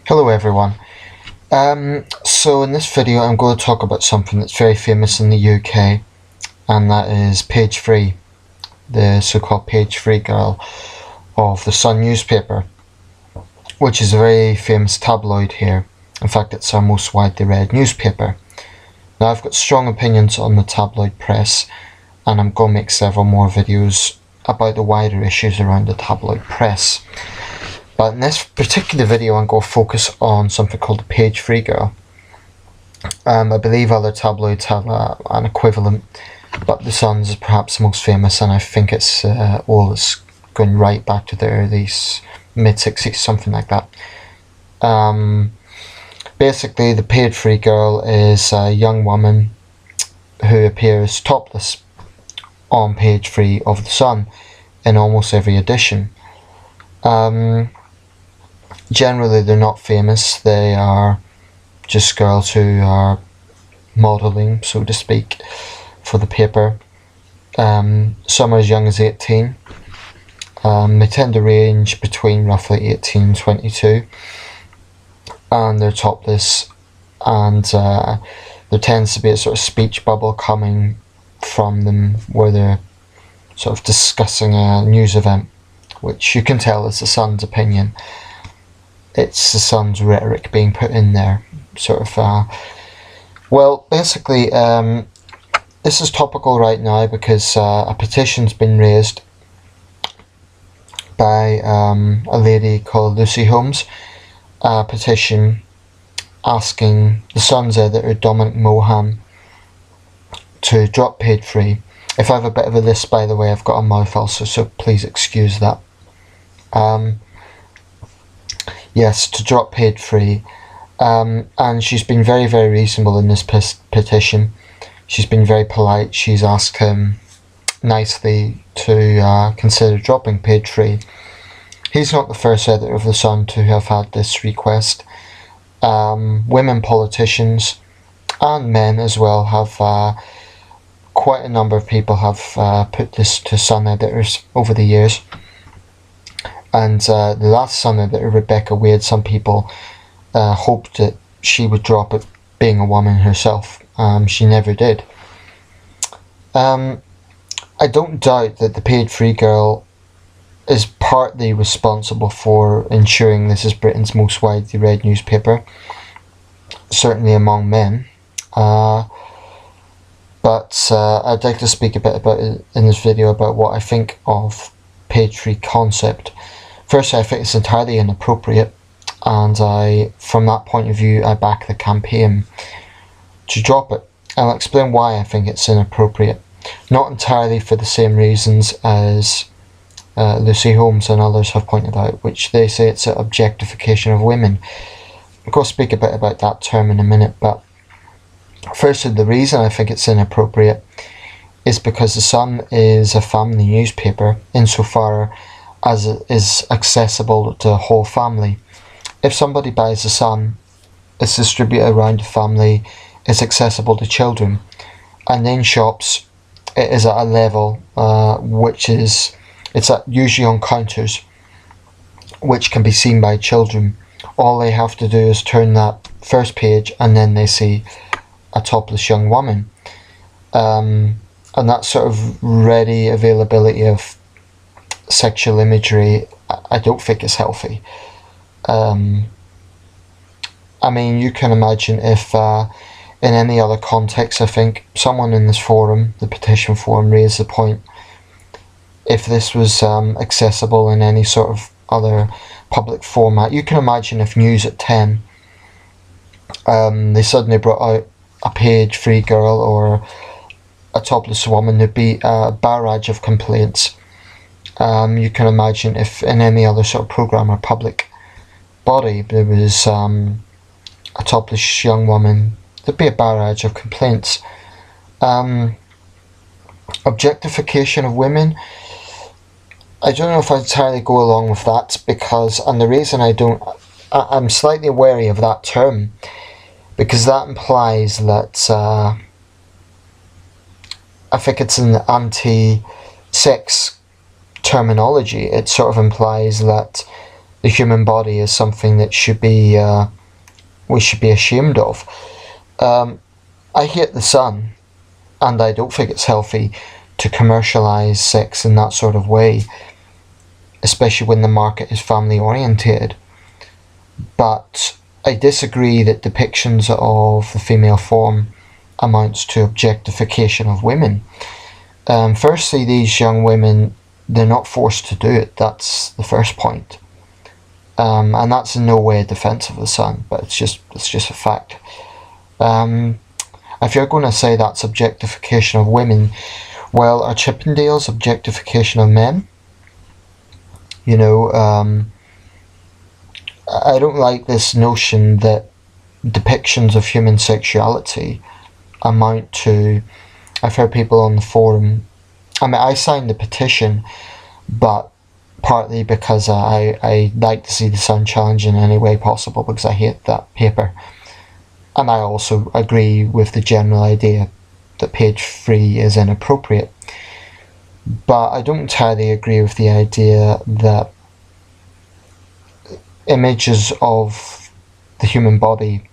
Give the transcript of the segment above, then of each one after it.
Hello everyone. So in this video I'm going to talk about something that's very famous in the UK, and that is Page 3, the so-called Page 3 girl of the Sun newspaper, which is a very famous tabloid here. In fact, it's our most widely read newspaper. Now, I've got strong opinions on the tabloid press, and I'm going to make several more videos about the wider issues around the tabloid press. But in this particular video I'm going to focus on something called the Page 3 girl. I believe other tabloids have an equivalent, but the Sun's is perhaps the most famous, and I think it's going right back to the early mid-60s, something like that. Basically, the Page 3 girl is a young woman who appears topless on page 3 of the Sun in almost every edition. Generally they're not famous, they are just girls who are modelling, so to speak, for the paper. Some are as young as 18. They tend to range between roughly 18 and 22, and they're topless, and there tends to be a sort of speech bubble coming from them where they're sort of discussing a news event, which you can tell is the Sun's opinion. It's the Sun's rhetoric being put in there, sort of. Well, basically, this is topical right now because a petition's been raised by a lady called Lucy Holmes, a petition asking the Sun's editor Dominic Mohan to drop Page 3. If I have a bit of a lisp, by the way, I've got a mouth ulcer, so please excuse that. Yes, to drop Page 3. And she's been very, very reasonable in this petition. She's been very polite. She's asked him nicely to consider dropping Page 3. He's not the first editor of The Sun to have had this request. Women politicians and men as well have, quite a number of people have put this to Sun editors over the years. And the last Sun editor, Rebecca Wade, some people hoped that she would drop it, being a woman herself. She never did. I don't doubt that the Page 3 girl is partly responsible for ensuring this is Britain's most widely read newspaper, certainly among men. But I'd like to speak a bit about it in this video about what I think of Page 3 concept. Firstly, I think it's entirely inappropriate, and from that point of view, I back the campaign to drop it. I'll explain why I think it's inappropriate. Not entirely for the same reasons as Lucy Holmes and others have pointed out, which they say it's an objectification of women. I'm going to speak a bit about that term in a minute, but firstly, the reason I think it's inappropriate is because the Sun is a family newspaper insofar as it is accessible to a whole family. If somebody buys the Sun, it's distributed around the family, it's accessible to children, and in shops it is at a level it's usually on counters which can be seen by children. All they have to do is turn that first page and then they see a topless young woman, and that sort of ready availability of sexual imagery, I don't think is healthy. I mean, you can imagine if in any other context, I think someone in this forum, the petition forum, raised the point, if this was accessible in any sort of other public format. You can imagine if News at 10 they suddenly brought out a Page 3 girl or a topless woman, there'd be a barrage of complaints. You can imagine if in any other sort of programme or public body there was a topless young woman, there'd be a barrage of complaints. Objectification of women, I don't know if I entirely go along with that, because, and the reason I'm slightly wary of that term, because that implies that I think it's an anti-sex terminology. It sort of implies that the human body is something that we should be ashamed of. I hate The Sun, and I don't think it's healthy to commercialise sex in that sort of way, especially when the market is family orientated. But I disagree that depictions of the female form amounts to objectification of women. Firstly, these young women, they're not forced to do it. That's the first point. And that's in no way a defence of The Sun, but it's just a fact. If you're going to say that's objectification of women, well, are Chippendales objectification of men? You know, I don't like this notion that depictions of human sexuality amount to... I've heard people on the forum... I mean, I signed the petition, but partly because I like to see The Sun challenged in any way possible, because I hate that paper. And I also agree with the general idea that page 3 is inappropriate. But I don't entirely agree with the idea that images of the human body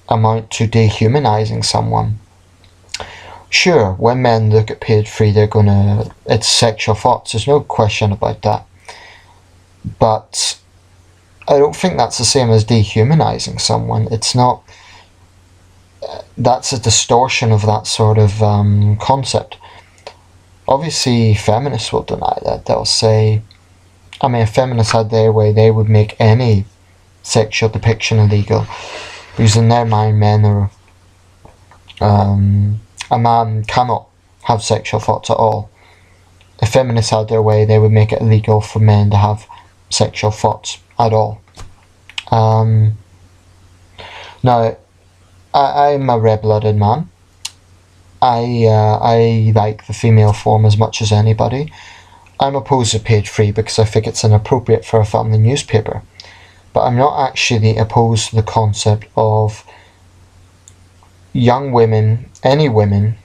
amount to dehumanizing someone. Sure, when men look at page 3, it's sexual thoughts, there's no question about that. But I don't think that's the same as dehumanizing someone. It's not. That's a distortion of that sort of concept. Obviously, feminists will deny that. They'll say, I mean, if feminists had their way, they would make any sexual depiction illegal, because in their mind, a man cannot have sexual thoughts at all. If feminists had their way, they would make it illegal for men to have sexual thoughts at all. Now, I'm a red-blooded man. I like the female form as much as anybody. I'm opposed to page 3 because I think it's inappropriate for a family newspaper. But I'm not actually opposed to the concept of young women, any women,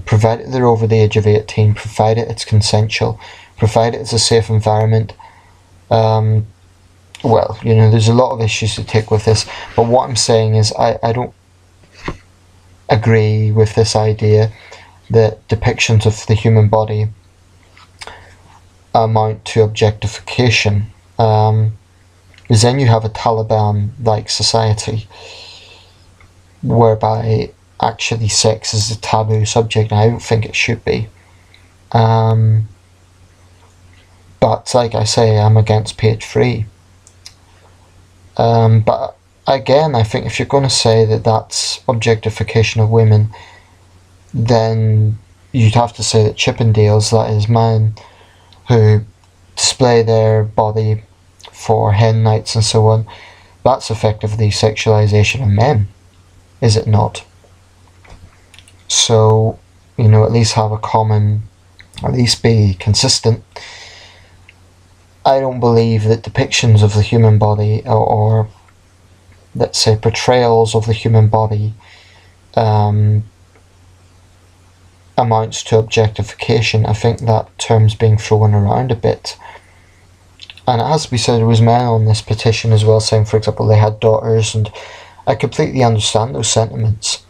provided they're over the age of 18, provided it's consensual, provided it's a safe environment. Well, you know, there's a lot of issues to take with this, but what I'm saying is I don't agree with this idea that depictions of the human body amount to objectification, because then you have a Taliban-like society whereby actually sex is a taboo subject, and I don't think it should be. But like I say, I'm against page 3. But again, I think if you're going to say that that's objectification of women, then you'd have to say that Chippendales, that is, men who display their body for hen nights and so on, that's effectively sexualization of men, is it not? So, you know, at least have a common, at least be consistent. I don't believe that depictions of the human body, or let's say portrayals of the human body, amounts to objectification. I think that term's being thrown around a bit. And as we said, there was men on this petition as well saying, for example, they had daughters, and I completely understand those sentiments.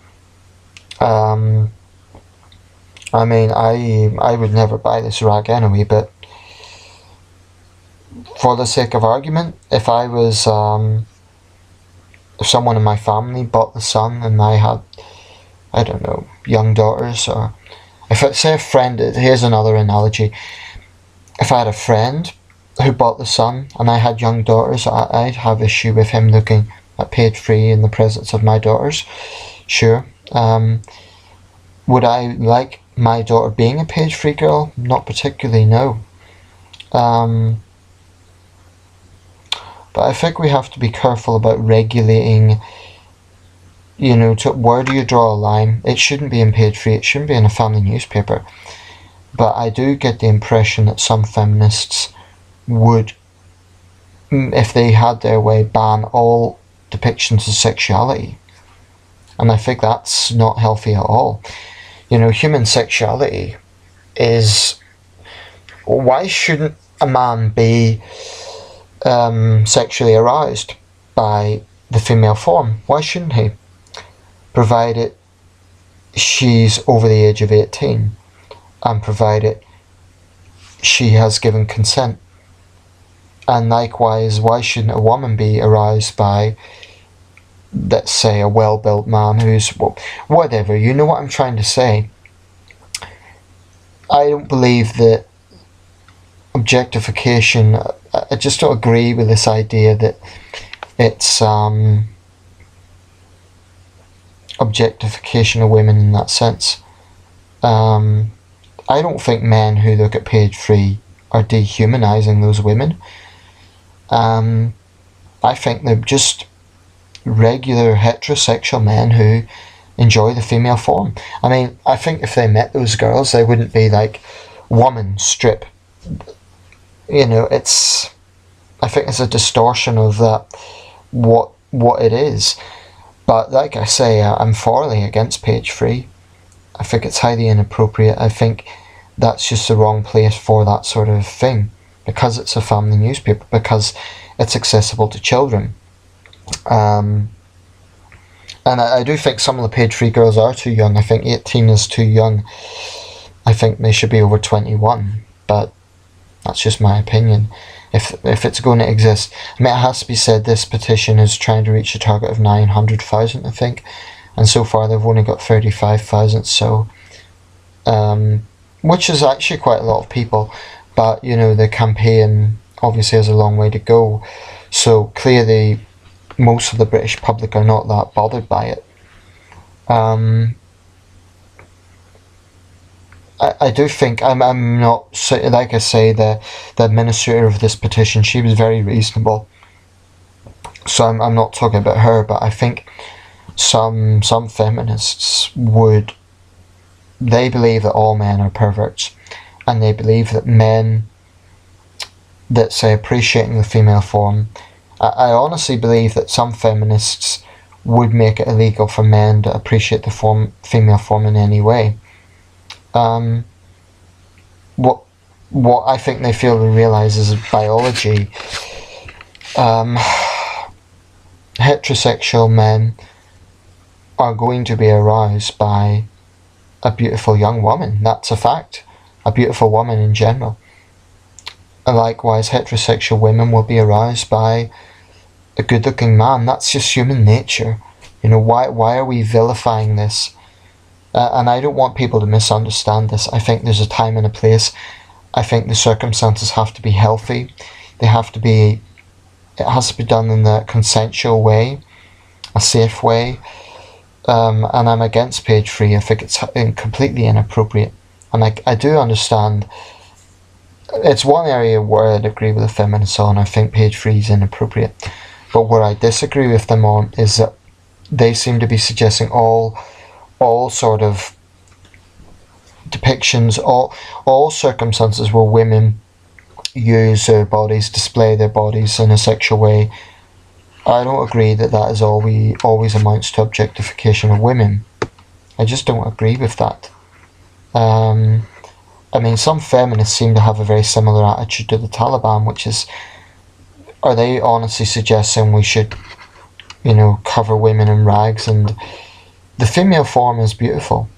I mean, I would never buy this rag anyway, but for the sake of argument, if I was, if someone in my family bought The Sun and I had, I don't know, young daughters, or if I say a friend, here's another analogy, if I had a friend who bought The Sun and I had young daughters, I'd have issue with him looking at page 3 in the presence of my daughters, sure. Would I like my daughter being a page 3 girl? Not particularly, no. But I think we have to be careful about regulating, you know, where do you draw a line? It shouldn't be in page 3, it shouldn't be in a family newspaper. But I do get the impression that some feminists would, if they had their way, ban all depictions of sexuality. And I think that's not healthy at all. You know, human sexuality is... Why shouldn't a man be sexually aroused by the female form. Why shouldn't he? Provided she's over the age of 18 and provided she has given consent. And likewise, why shouldn't a woman be aroused by, let's say, a well-built man who's whatever? You know what I'm trying to say. I don't believe that objectification, I just don't agree with this idea that it's objectification of women in that sense. I don't think men who look at page 3 are dehumanizing those women. I think they're just regular heterosexual men who enjoy the female form. I mean, I think if they met those girls, they wouldn't be like, woman, strip. You know, I think it's a distortion of that, what it is. But like I say, I'm thoroughly against page 3. I think it's highly inappropriate. I think that's just the wrong place for that sort of thing, because it's a family newspaper, because it's accessible to children. And I do think some of the page 3 girls are too young. I think 18 is too young. I think they should be over 21, but that's just my opinion. If it's going to exist, I mean, it has to be said, this petition is trying to reach a target of 900,000, I think, and so far they've only got 35,000. So, which is actually quite a lot of people, but you know, the campaign obviously has a long way to go. So clearly, most of the British public are not that bothered by it. I do think I'm not, like I say, the administrator of this petition, she was very reasonable. So I'm not talking about her, but I think some feminists they believe that all men are perverts, and they believe that men that say appreciating the female form, I honestly believe that some feminists would make it illegal for men to appreciate the female form in any way. What I think they fail to realise is biology. Heterosexual men are going to be aroused by a beautiful young woman. That's a fact. A beautiful woman in general. And likewise, heterosexual women will be aroused by a good-looking man. That's just human nature. You know, why are we vilifying this? And I don't want people to misunderstand this. I think there's a time and a place. I think the circumstances have to be healthy. It has to be done in a consensual way, a safe way. And I'm against page 3. I think it's completely inappropriate. And I do understand. It's one area where I'd agree with the feminists on. I think page 3 is inappropriate. But where I disagree with them on is that they seem to be suggesting all sort of depictions, all circumstances where women use their bodies, display their bodies in a sexual way. I don't agree that is always amounts to objectification of women. I just don't agree with that. I mean, some feminists seem to have a very similar attitude to the Taliban, which is, are they honestly suggesting we should, you know, cover women in rags? And the female form is beautiful.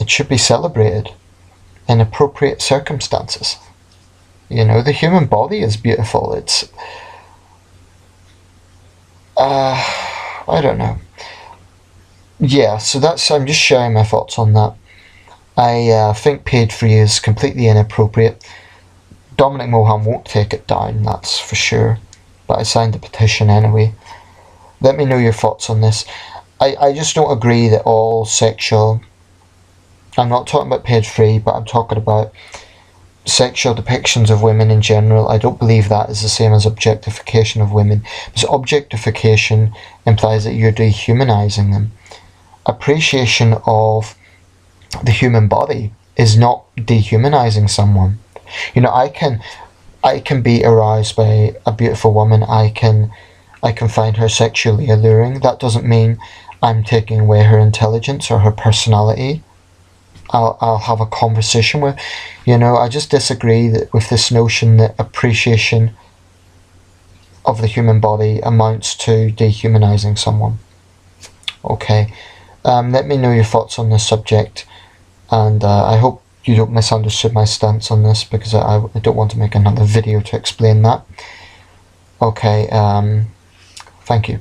It should be celebrated in appropriate circumstances. You know, the human body is beautiful. It's, I don't know. Yeah, so I'm just sharing my thoughts on that. I think page 3 is completely inappropriate. Dominic Mohan won't take it down, that's for sure. But I signed the petition anyway. Let me know your thoughts on this. I just don't agree that all sexual... I'm not talking about page 3, but I'm talking about sexual depictions of women in general. I don't believe that is the same as objectification of women. Because objectification implies that you're dehumanizing them. Appreciation of the human body is not dehumanizing someone. You know, I can be aroused by a beautiful woman. I can find her sexually alluring. That doesn't mean I'm taking away her intelligence or her personality. I'll have a conversation with, you know, I just disagree with this notion that appreciation of the human body amounts to dehumanizing someone. Okay, let me know your thoughts on this subject, and I hope you don't misunderstood my stance on this, because I don't want to make another video to explain that. Okay, thank you.